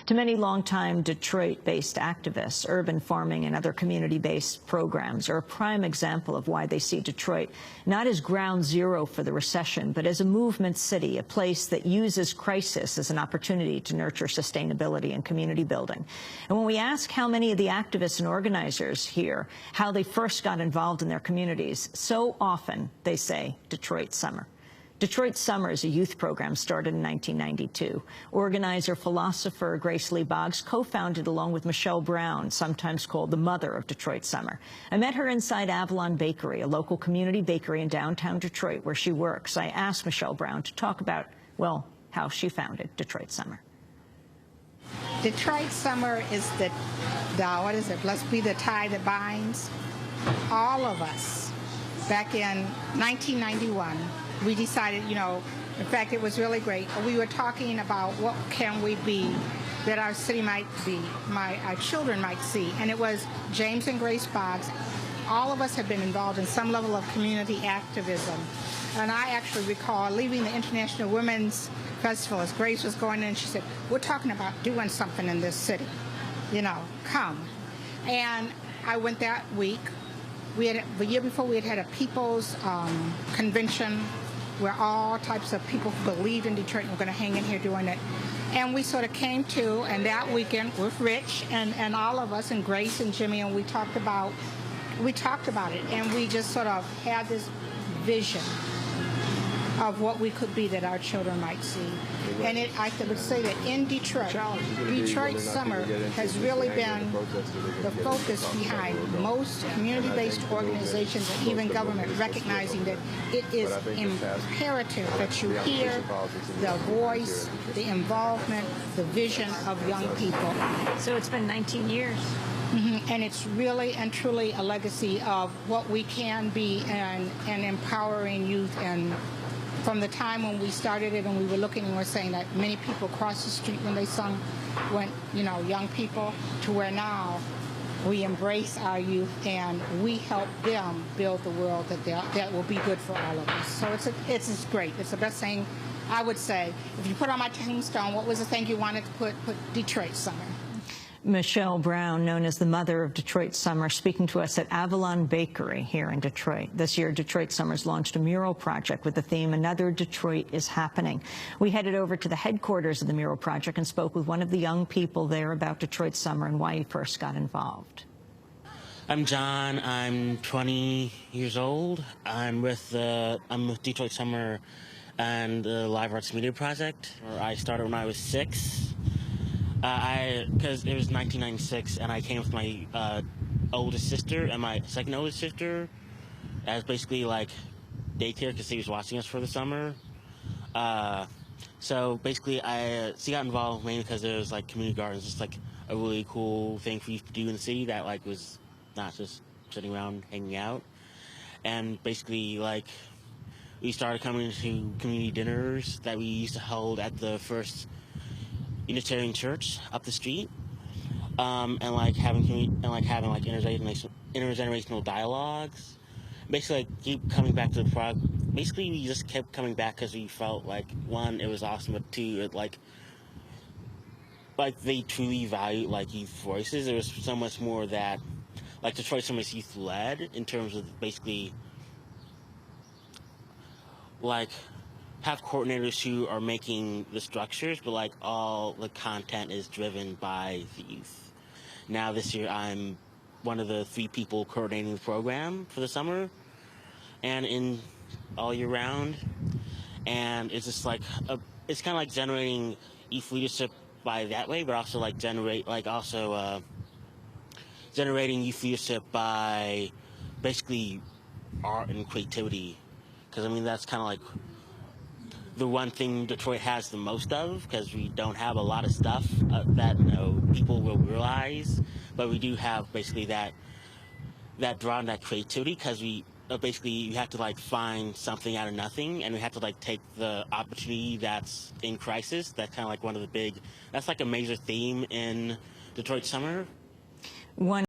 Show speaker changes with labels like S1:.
S1: To many longtime Detroit-based activists, urban farming and other community-based programs are a prime example of why they see Detroit not as ground zero for the recession, but as a movement city, a place that uses crisis as an opportunity to nurture sustainability and community building. And when we ask how many of the activists and organizers here, how they first got involved in their communities, so often they say Detroit Summer. Detroit Summer is a youth program started in 1992. Organizer, philosopher Grace Lee Boggs co-founded along with Michelle Brown, sometimes called the mother of Detroit Summer. I met her inside Avalon Bakery, a local community bakery in downtown Detroit where she works. I asked Michelle Brown to talk about, well, how she founded Detroit Summer.
S2: Detroit Summer is the what is it? Let's be the tie that binds. All of us, back in 1991, we decided, in fact, it was really great. We were talking about what can we be that our city might be, our children might see. And it was James and Grace Boggs. All of us have been involved in some level of community activism. And I actually recall leaving the International Women's Festival as Grace was going in, she said, we're talking about doing something in this city, come. And I went that week. The year before, we had a people's convention where all types of people who believed in Detroit were going to hang in here doing it. And we sort of came to, and that weekend with Rich and all of us, and Grace and Jimmy, and we talked about it, and we just sort of had this vision of what we could be that our children might see. And I would say that in Detroit, Detroit Summer has really been the focus behind most community-based organizations and even government recognizing that it is imperative that you hear the voice, the involvement, the vision of young people.
S1: So it's been 19 years.
S2: Mm-hmm. And it's really and truly a legacy of what we can be and empowering youth. And from the time when we started it and we were looking and we're saying that many people crossed the street when they sung, went, young people, to where now we embrace our youth and we help them build the world that will be good for all of us. So it's great. It's the best thing I would say. If you put on my tombstone, what was the thing you wanted to put Detroit Summer.
S1: Michelle Brown, known as the mother of Detroit Summer, speaking to us at Avalon Bakery here in Detroit. This year, Detroit Summer's launched a mural project with the theme, Another Detroit is Happening. We headed over to the headquarters of the mural project and spoke with one of the young people there about Detroit Summer and why he first got involved.
S3: I'm John. I'm 20 years old. I'm with Detroit Summer and the Live Arts Media Project. I started when I was 6. Because it was 1996, and I came with my oldest sister and my second oldest sister as basically like daycare because she was watching us for the summer. So basically, she got involved mainly because there was like community gardens, just like a really cool thing for you to do in the city that like was not just sitting around hanging out. And basically, like we started coming to community dinners that we used to hold at the first Unitarian Church up the street, and having intergenerational dialogues. Basically, keep coming back to the project. Basically, we just kept coming back because we felt like, one, it was awesome, but two, it like they truly value youth voices. There was so much more that Detroit Summer is youth led in terms of basically have coordinators who are making the structures, but all the content is driven by the youth. Now this year I'm one of the 3 people coordinating the program for the summer and in all year round. And it's just it's kind of like generating youth leadership by that way, but also generating youth leadership by basically art and creativity. Because that's kind of the one thing Detroit has the most of, because we don't have a lot of stuff that people will realize, but we do have basically that draw and that creativity, because we basically you have to find something out of nothing, and we have to take the opportunity that's in crisis. That's kind of one of the that's a major theme in Detroit Summer.
S1: One